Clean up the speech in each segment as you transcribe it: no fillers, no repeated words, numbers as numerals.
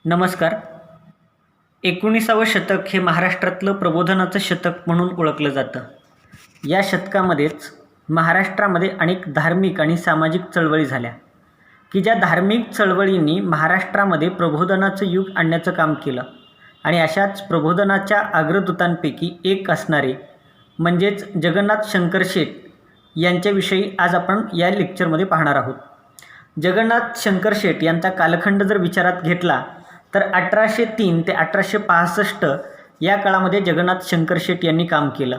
नमस्कार. 19वे शतक हे महाराष्ट्रातलं प्रबोधनाचं शतक म्हणून ओळखलं जातं. या शतकामध्येच महाराष्ट्रामध्ये अनेक धार्मिक आणि सामाजिक चळवळी झाल्या की ज्या धार्मिक चळवळींनी महाराष्ट्रामध्ये प्रबोधनाचं युग आणण्याचं काम केलं. आणि अशाच प्रबोधनाच्या अग्रदूतांपैकी एक असणारे म्हणजेच जगन्नाथ शंकर शेट यांच्याविषयी आज आपण या लेक्चरमध्ये पाहणार आहोत. जगन्नाथ शंकर शेट यांचा कालखंड जर विचारात घेतला तर 1803 ते 1865 या काळामध्ये जगन्नाथ शंकर शेट यांनी काम केलं.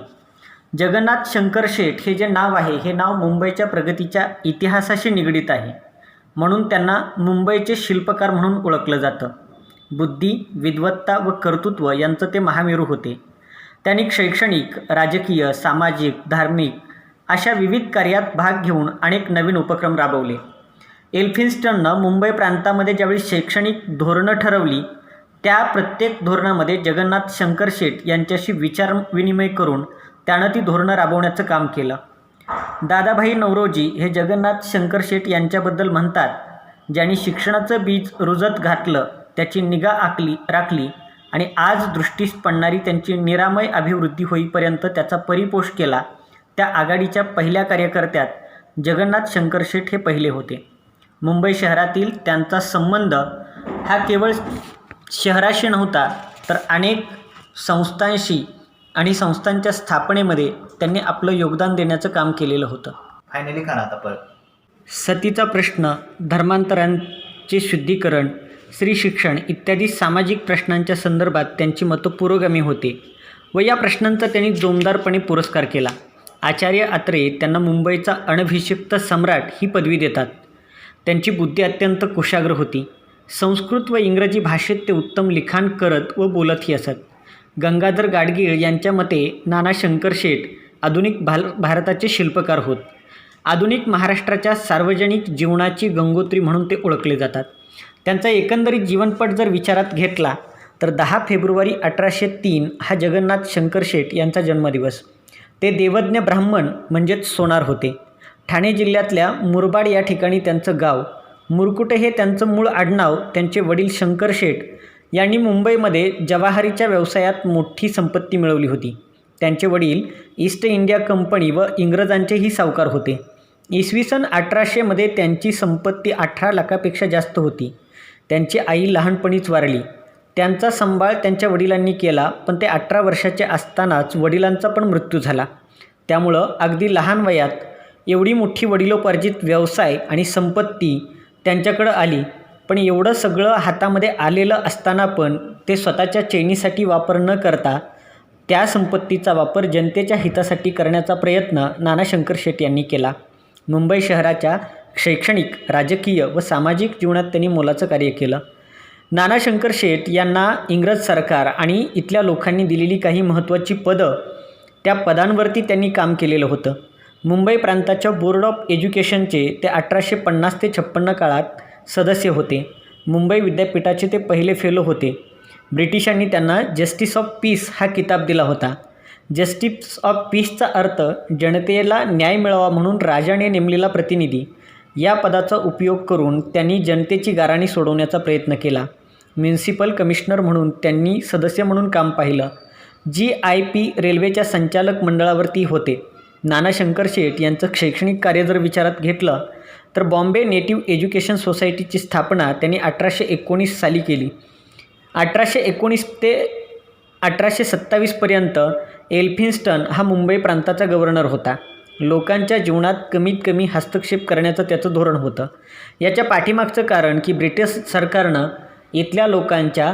जगन्नाथ शंकर शेट हे जे नाव आहे हे नाव मुंबईच्या प्रगतीच्या इतिहासाशी निगडीत आहे, म्हणून त्यांना मुंबईचे शिल्पकार म्हणून ओळखलं जातं. बुद्धी, विद्वत्ता व कर्तृत्व यांचं ते महामेरू होते. त्यांनी शैक्षणिक, राजकीय, सामाजिक, धार्मिक अशा विविध कार्यात भाग घेऊन अनेक नवीन उपक्रम राबवले. एल्फिन्स्टननं मुंबई प्रांतामध्ये ज्यावेळी शैक्षणिक धोरणं ठरवली त्या प्रत्येक धोरणामध्ये जगन्नाथ शंकर शेट यांच्याशी विचारविनिमय करून त्यानं ती धोरणं राबवण्याचं काम केलं. दादाभाई नौरोजी हे जगन्नाथ शंकर शेट यांच्याबद्दल म्हणतात, ज्यांनी शिक्षणाचं बीज रुजत घातलं, त्याची निगा राखली आणि आज दृष्टीस पडणारी त्यांची निरामय अभिवृद्धी होईपर्यंत त्याचा परिपोष केला, त्या आघाडीच्या पहिल्या कार्यकर्त्यात जगन्नाथ शंकर शेट हे पहिले होते. मुंबई शहरातील त्यांचा संबंध हा केवळ शहराशी नव्हता तर अनेक संस्थांशी आणि संस्थांच्या स्थापनेमध्ये त्यांनी आपलं योगदान देण्याचं काम केलेलं होतं. फायनली खा आता परत. सतीचा प्रश्न, धर्मांतरांचे शुद्धीकरण, स्त्री शिक्षण इत्यादी सामाजिक प्रश्नांच्या संदर्भात त्यांची मतं पुरोगामी होते व या प्रश्नांचा त्यांनी जोमदारपणे पुरस्कार केला. आचार्य अत्रे त्यांना मुंबईचा अनभिषिक्त सम्राट ही पदवी देतात. त्यांची बुद्धी अत्यंत कुशाग्र होती. संस्कृत व इंग्रजी भाषेत ते उत्तम लिखाण करत व बोलतही असत. गंगाधर गाडगीळ यांच्या मते नाना शंकर शेट आधुनिक भारताचे शिल्पकार होत. आधुनिक महाराष्ट्राच्या सार्वजनिक जीवनाची गंगोत्री म्हणून ते ओळखले जातात. त्यांचा एकंदरीत जीवनपट जर विचारात घेतला तर 10 फेब्रुवारी 1803 हा जगन्नाथ शंकर शेट यांचा जन्मदिवस. ते देवज्ञ ब्राह्मण म्हणजेच सोनार होते. ठाणे जिल्ह्यातल्या मुरबाड या ठिकाणी त्यांचं गाव. मुरकुटे हे त्यांचं मूळ आडनाव. त्यांचे वडील शंकर शेट यांनी मुंबईमध्ये जवाहरीच्या व्यवसायात मोठी संपत्ती मिळवली होती. त्यांचे वडील ईस्ट इंडिया कंपनी व इंग्रजांचेही सावकार होते. इसवी सन 1800 मध्ये त्यांची संपत्ती 18 लाखापेक्षा जास्त होती. त्यांची आई लहानपणीच वारली. त्यांचा सांभाळ त्यांच्या वडिलांनी केला, पण ते 18 वर्षाचे असतानाच वडिलांचा पण मृत्यू झाला. त्यामुळं अगदी लहान वयात एवढी मोठी वडिलोपार्जित व्यवसाय आणि संपत्ती त्यांच्याकडं आली. पण एवढं सगळं हातामध्ये आलेलं असताना पण ते स्वतःच्या चैनीसाठी वापर न करता त्या संपत्तीचा वापर जनतेच्या हितासाठी करण्याचा प्रयत्न नाना शंकर शेट यांनी केला. मुंबई शहराच्या शैक्षणिक, राजकीय व सामाजिक जीवनात त्यांनी मोलाचं कार्य केलं. नाना शंकर शेट यांना इंग्रज सरकार आणि इथल्या लोकांनी दिलेली काही महत्त्वाची पदं, त्या पदांवरती त्यांनी काम केलेलं होतं. मुंबई प्रांताच्या बोर्ड ऑफ एज्युकेशनचे ते 1850 ते 56 काळात सदस्य होते. मुंबई विद्यापीठाचे ते पहिले फेलो होते. ब्रिटिशांनी त्यांना जस्टिस ऑफ पीस हा किताब दिला होता. जस्टिस ऑफ पीसचा अर्थ जनतेला न्याय मिळावा म्हणून राजाने नेमलेला प्रतिनिधी. या पदाचा उपयोग करून त्यांनी जनतेची गाऱ्हाणी सोडवण्याचा प्रयत्न केला. म्युनिसिपल कमिशनर म्हणून त्यांनी सदस्य म्हणून काम पाहिलं. GIP रेल्वेच्या संचालक मंडळावरती होते. नाना शंकर शेट यांचं शैक्षणिक कार्य जर विचारात घेतलं तर बॉम्बे नेटिव्ह एज्युकेशन सोसायटीची स्थापना त्यांनी 1819 साली केली. 1819 ते 1827 पर्यंत एल्फिन्स्टन हा मुंबई प्रांताचा गव्हर्नर होता. लोकांच्या जीवनात कमीत कमी हस्तक्षेप करण्याचं त्याचं धोरण होतं. याच्या पाठीमागचं कारण की ब्रिटिश सरकारनं इथल्या लोकांच्या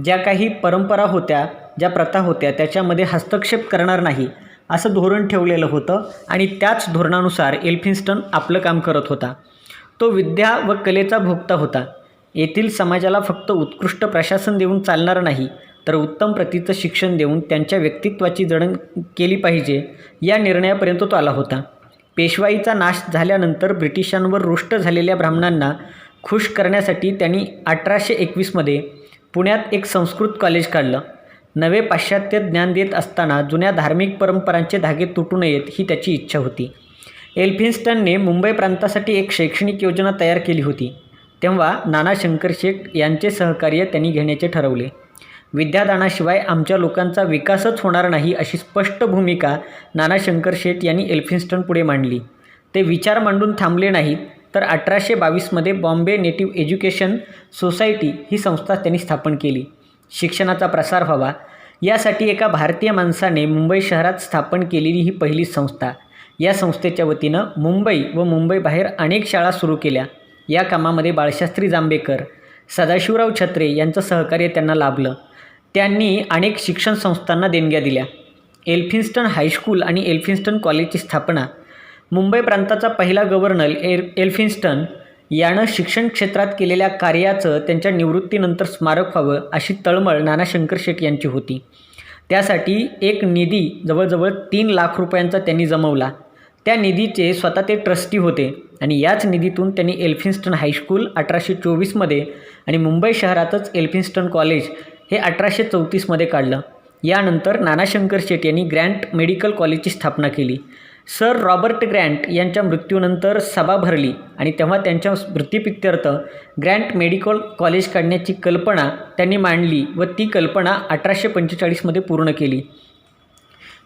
ज्या काही परंपरा होत्या, ज्या प्रथा होत्या त्याच्यामध्ये हस्तक्षेप करणार नाही असं धोरण ठेवलेलं होतं आणि त्याच धोरणानुसार एल्फिन्स्टन आपलं काम करत होता. तो विद्या व कलेचा भोक्ता होता. येथील समाजाला फक्त उत्कृष्ट प्रशासन देऊन चालणार नाही तर उत्तम प्रतीचं शिक्षण देऊन त्यांच्या व्यक्तित्वाची जडण केली पाहिजे या निर्णयापर्यंत तो आला होता. पेशवाईचा नाश झाल्यानंतर ब्रिटिशांवर रुष्ट झालेल्या ब्राह्मणांना खुश करण्यासाठी त्यांनी 1821 मध्ये पुण्यात एक संस्कृत कॉलेज काढलं. नवे पाश्चात्य ज्ञान देत असताना जुन्या धार्मिक परंपरांचे धागे तुटू नयेत ही त्याची इच्छा होती. एल्फिन्स्टनने मुंबई प्रांतासाठी एक शैक्षणिक योजना तयार केली होती. तेव्हा नाना शंकर शेठ यांचे सहकार्य त्यांनी घेण्याचे ठरवले. विद्यादानाशिवाय आमच्या लोकांचा विकासच होणार नाही अशी स्पष्ट भूमिका नाना शंकर शेठ यांनी एल्फिन्स्टन पुढे मांडली. ते विचार मांडून थांबले नाहीत, तर 1822मध्ये बॉम्बे नेटिव्ह एज्युकेशन सोसायटी ही संस्था त्यांनी स्थापन केली. शिक्षणाचा प्रसार व्हावा यासाठी एका भारतीय माणसाने मुंबई शहरात स्थापन केलेली ही पहिलीच संस्था. या संस्थेच्या वतीनं मुंबई व मुंबईबाहेर अनेक शाळा सुरू केल्या. या कामामध्ये बाळशास्त्री जांभेकर, सदाशिवराव छत्रे यांचं सहकार्य त्यांना लाभलं. त्यांनी अनेक शिक्षण संस्थांना देणग्या दिल्या. एल्फिन्स्टन हायस्कूल आणि एल्फिन्स्टन कॉलेजची स्थापना. मुंबई प्रांताचा पहिला गव्हर्नर एल्फिन्स्टन यानं शिक्षण क्षेत्रात केलेल्या कार्याचं त्यांच्या निवृत्तीनंतर स्मारक व्हावं अशी तळमळ नाना शंकर शेठ यांची होती. त्यासाठी एक निधी जवळजवळ 3 लाख रुपयांचा त्यांनी जमवला. त्या निधीचे स्वतः ते ट्रस्टी होते आणि याच निधीतून त्यांनी एल्फिन्स्टन हायस्कूल 1824मध्ये आणि मुंबई शहरातच एल्फिन्स्टन कॉलेज हे 1834मध्ये काढलं. यानंतर नाना शंकर शेठ यांनी ग्रँट मेडिकल कॉलेजची स्थापना केली. सर रॉबर्ट ग्रँट यांच्या मृत्यूनंतर सभा भरली आणि तेव्हा त्यांच्या स्मृतिप्रित्यर्थ ग्रँट मेडिकल कॉलेज काढण्याची कल्पना त्यांनी मांडली व ती कल्पना 1845मध्ये पूर्ण केली.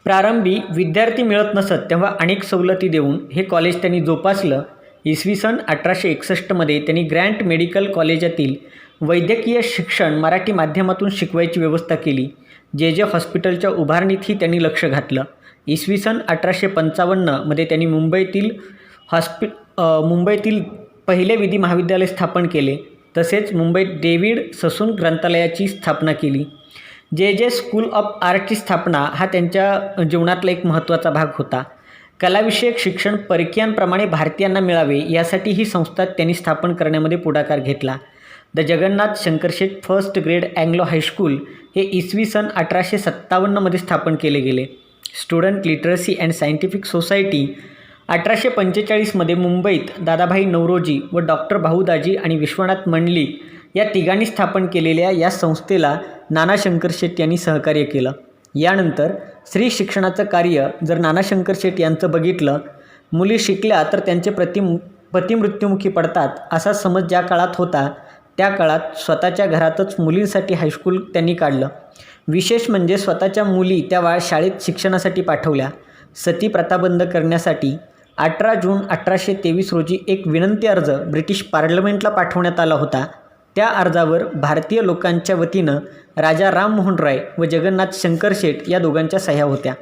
प्रारंभी विद्यार्थी मिळत नसत, तेव्हा अनेक सवलती देऊन हे कॉलेज त्यांनी जोपासलं. इसवी सन 1861मध्ये त्यांनी ग्रँट मेडिकल कॉलेजातील वैद्यकीय शिक्षण मराठी माध्यमातून शिकवायची व्यवस्था केली. जे हॉस्पिटलच्या उभारणीतही त्यांनी लक्ष घातलं. इसवी सन 1855मध्ये त्यांनी मुंबईतील पहिले विधी महाविद्यालय स्थापन केले. तसेच मुंबईत डेव्हिड ससून ग्रंथालयाची स्थापना केली. जे स्कूल ऑफ आर्टची स्थापना हा त्यांच्या जीवनातला एक महत्त्वाचा भाग होता. कलाविषयक शिक्षण परकीयांप्रमाणे भारतीयांना मिळावे यासाठी ही संस्था त्यांनी स्थापन करण्यामध्ये पुढाकार घेतला. The Jagannath Shankar Sheth first grade Anglo high school हे इसवी सन 1857मध्ये स्थापन केले गेले. Student literacy and scientific society 1845मध्ये मुंबईत दादाभाई नौरोजी व डॉक्टर भाऊदाजी आणि विश्वनाथ मंडलिक या तिघांनी स्थापन केलेल्या या संस्थेला नाना शंकर शेठ यांनी सहकार्य केलं. यानंतर स्त्री शिक्षणाचं कार्य जर नाना शंकर शेठ यांचं बघितलं, मुली शिकल्या तर त्यांचे पती मृत्युमुखी पडतात असा समज ज्या काळात होता, त्या काळात स्वतःच्या घरातच मुलींसाठी हायस्कूल त्यांनी काढलं. विशेष म्हणजे स्वतःच्या मुली त्या शाळेत शिक्षणासाठी पाठवल्या. सती प्रथा बंद करण्यासाठी 18 जून 1823 रोजी एक विनंती अर्ज ब्रिटिश पार्लमेंटला पाठवण्यात आला होता. त्या अर्जावर भारतीय लोकांच्या वतीनं राजा राममोहन राय व जगन्नाथ शंकर शेठ या दोघांच्या सह्या होत्या.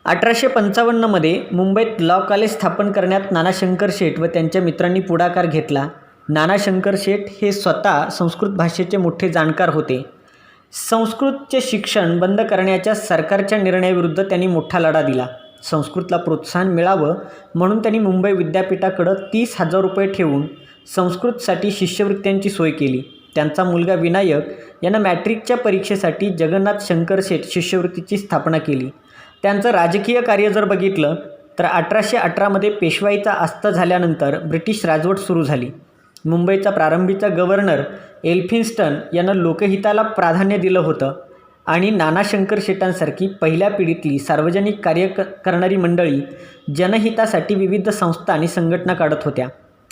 1855मध्ये मुंबईत लॉ कॉलेज स्थापन करण्यात नाना शंकर शेठ व त्यांच्या मित्रांनी पुढाकार घेतला. नाना शंकर शेठ हे स्वतः संस्कृत भाषेचे मोठे जाणकार होते. संस्कृतचे शिक्षण बंद करण्याच्या सरकारच्या निर्णयाविरुद्ध त्यांनी मोठा लढा दिला. संस्कृतला प्रोत्साहन मिळावं म्हणून त्यांनी मुंबई विद्यापीठाकडं 30,000 रुपये ठेवून संस्कृतसाठी शिष्यवृत्त्यांची सोय केली. त्यांचा मुलगा विनायक यानं मॅट्रिकच्या परीक्षेसाठी जगन्नाथ शंकर शेठ शिष्यवृत्तीची स्थापना केली. त्यांचं राजकीय कार्य जर बघितलं तर 1818मध्ये पेशवाईचा अस्त झाल्यानंतर ब्रिटिश राजवट सुरू झाली. मुंबईचा प्रारंभीचा गव्हर्नर एल्फिन्स्टन यानं लोकहिताला प्राधान्य दिलं होतं आणि नाना शंकर शेठांसारखी पहिल्या पिढीतली सार्वजनिक कार्य करणारी मंडळी जनहितासाठी विविध संस्था आणि संघटना काढत होत्या.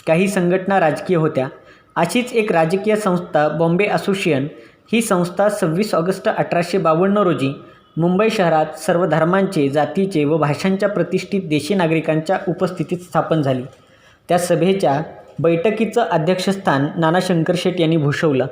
काही संघटना राजकीय होत्या. अशीच एक राजकीय संस्था बॉम्बे असोसिएशन ही संस्था 26 ऑगस्ट 1852 रोजी मुंबई शहरात सर्व धर्मांचे, जातीचे व भाषांच्या प्रतिष्ठित देशी नागरिकांच्या उपस्थितीत स्थापन झाली. त्या सभेच्या बैठकीचं अध्यक्षस्थान नाना शंकर शेठ यांनी भूषवलं.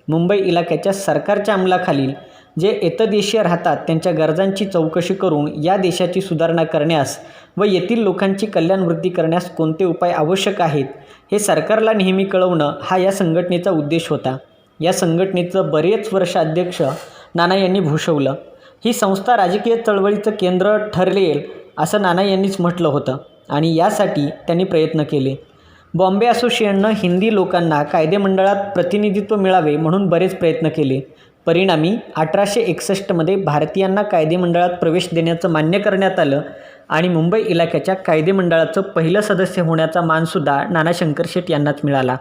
मुंबई इलाक्याच्या सरकारच्या अंमलाखालील जे एतदेशीय राहतात त्यांच्या गरजांची चौकशी करून या देशाची सुधारणा करण्यास व येथील लोकांची कल्याणवृद्धी करण्यास कोणते उपाय आवश्यक आहेत हे सरकारला नेहमी कळवणं हा या संघटनेचा उद्देश होता. या संघटनेचं बरेच वर्ष अध्यक्ष नाना यांनी भूषवलं. ही संस्था राजकीय चळवळीचं केंद्र ठरेल असं नाना यांनीच म्हटलं होतं आणि यासाठी त्यांनी प्रयत्न केले. बॉम्बे असोसिएशननं हिंदी लोकांना कायदेमंडळात प्रतिनिधित्व मिळावे म्हणून बरेच प्रयत्न केले. परिणामी 1861मध्ये भारतीयांना कायदेमंडळात प्रवेश देण्याचं मान्य करण्यात आलं आणि मुंबई इलाक्याच्या कायदेमंडळाचं पहिलं सदस्य होण्याचा मानसुद्धा नाना शंकर शेठ यांनाच मिळाला.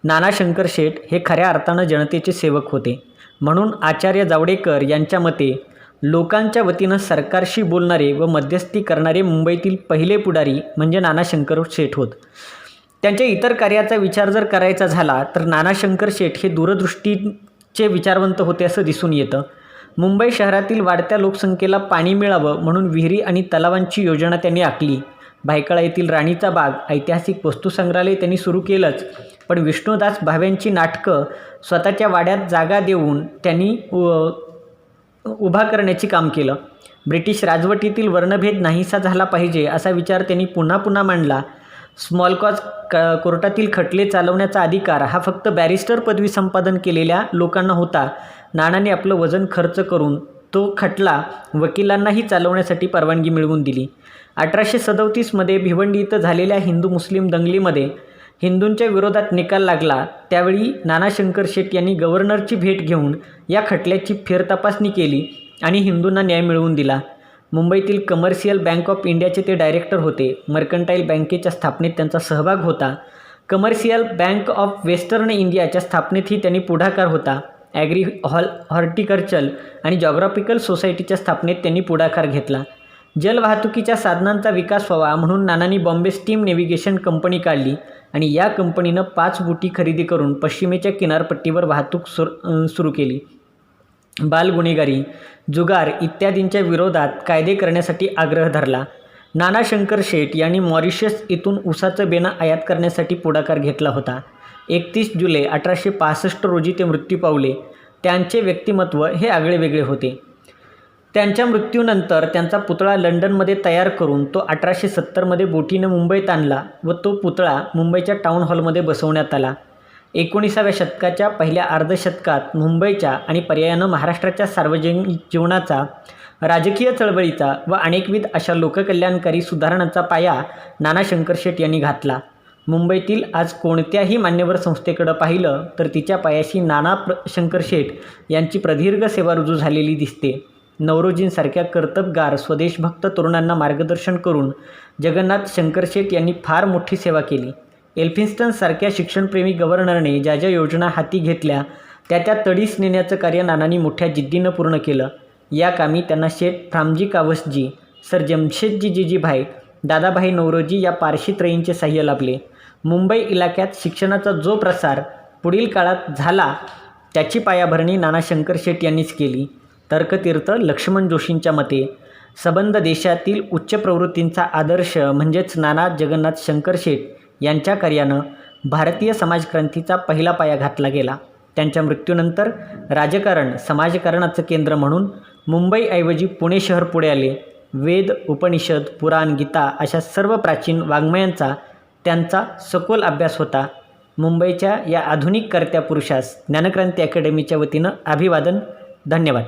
नाना शंकर शेठ हे खऱ्या अर्थानं जनतेचे सेवक होते. म्हणून आचार्य जावडेकर यांच्या मते लोकांच्या वतीनं सरकारशी बोलणारे व मध्यस्थी करणारे मुंबईतील पहिले पुढारी म्हणजे नाना शंकर शेठ होत. त्यांच्या इतर कार्याचा विचार जर करायचा झाला तर नाना शंकर शेठ हे दूरदृष्टीचे विचारवंत होते असं दिसून येतं. मुंबई शहरातील वाढत्या लोकसंख्येला पाणी मिळावं म्हणून विहिरी आणि तलावांची योजना त्यांनी आखली. भायखळा येथील राणीचा बाग ऐतिहासिक वस्तुसंग्रहालय त्यांनी सुरू केलंच, पण विष्णुदास भावेंची नाटकं स्वतःच्या वाड्यात जागा देऊन त्यांनी उभा करण्याचे काम केलं. ब्रिटिश राजवटीतील वर्णभेद नाहीसा झाला पाहिजे असा विचार त्यांनी पुन्हा पुन्हा मांडला. स्मॉल कॉज कोर्टातील खटले चालवण्याचा अधिकार हा फक्त बॅरिस्टर पदवी संपादन केलेल्या लोकांना होता. नानाने आपलं वजन खर्च करून तो खटला वकिलांनाही चालवण्यासाठी परवानगी मिळवून दिली. 1837मध्ये भिवंडी इथं झालेल्या हिंदू मुस्लिम दंगलीमध्ये हिंदूंच्या विरोधात निकाल लागला. त्यावेळी नाना शंकर शेठ यांनी गव्हर्नरची भेट घेऊन या खटल्याची फेरतपासणी केली आणि हिंदूंना न्याय मिळवून दिला. मुंबईतील कमर्शियल बँक ऑफ इंडियाचे ते डायरेक्टर होते. मर्कंटाईल बँकेच्या स्थापनेत त्यांचा सहभाग होता. कमर्शियल बँक ऑफ वेस्टर्न इंडियाच्या स्थापनेतही त्यांनी पुढाकार होता. हॉर्टिकल्चर आणि जॉग्राफिकल सोसायटीच्या स्थापनेत त्यांनी पुढाकार घेतला. जलवाहतुकीच्या साधनांचा विकास व्हावा म्हणून नानांनी बॉम्बे स्टीम नेव्हिगेशन कंपनी काढली आणि या कंपनीनं 5 बोटी खरेदी करून पश्चिमेच्या किनारपट्टीवर वाहतूक सुरू केली. बालगुन्हेगारी, जुगार इत्यादींच्या विरोधात कायदे करण्यासाठी आग्रह धरला. नाना शंकर शेठ यांनी मॉरिशस इथून ऊसाचं बेणं आयात करण्यासाठी पुढाकार घेतला होता. 31 जुलै 1865 रोजी ते मृत्यू पावले. त्यांचे व्यक्तिमत्व हे आगळेवेगळे होते. त्यांच्या मृत्यूनंतर त्यांचा पुतळा लंडनमध्ये तयार करून तो 1870मध्ये बोटीनं मुंबईत आणला व तो पुतळा मुंबईच्या टाउन हॉलमध्ये बसवण्यात आला. 19व्या शतकाच्या पहिल्या अर्धशतकात मुंबईच्या आणि पर्यायानं महाराष्ट्राच्या सार्वजनिक जीवनाचा, राजकीय चळवळीचा व अनेकविध अशा लोककल्याणकारी सुधारणांचा पाया नाना शंकर शेठ यांनी घातला. मुंबईतील आज कोणत्याही मान्यवर संस्थेकडं पाहिलं तर तिच्या पायाशी नाना शंकर शेठ यांची प्रदीर्घ सेवा रुजू झालेली दिसते. नवरोजींसारख्या कर्तबगार स्वदेशभक्त तरुणांना मार्गदर्शन करून जगन्नाथ शंकर शेठ यांनी फार मोठी सेवा केली. एल्फिन्स्टनसारख्या शिक्षणप्रेमी गव्हर्नरने ज्या ज्या योजना हाती घेतल्या त्या तडीस नेण्याचं कार्य नानांनी मोठ्या जिद्दीनं पूर्ण केलं. या कामी त्यांना शेठ फ्रामजी कावसजी, सर जमशेदजी जीजीभाई, दादाभाई नवरोजी या पारशी त्रयींचे साह्य लाभले. मुंबई इलाक्यात शिक्षणाचा जो प्रसार पुढील काळात झाला त्याची पायाभरणी नाना शंकर शेठ यांनीच केली. तर्कतीर्थ लक्ष्मण जोशींच्या मते सबंध देशातील उच्च प्रवृत्तींचा आदर्श म्हणजेच नाना जगन्नाथ शंकर शेठ यांच्या कार्यानं भारतीय समाजक्रांतीचा पहिला पाया घातला गेला. त्यांच्या मृत्यूनंतर राजकारण समाजकारणाचं केंद्र म्हणून मुंबईऐवजी पुणे शहर पुढे आले. वेद, उपनिषद, पुराण, गीता अशा सर्व प्राचीन वाङ्मयांचा त्यांचा सखोल अभ्यास होता. मुंबईच्या या आधुनिक कर्त्या पुरुषास ज्ञानक्रांती अकॅडमीच्या वतीनं अभिवादन. धन्यवाद.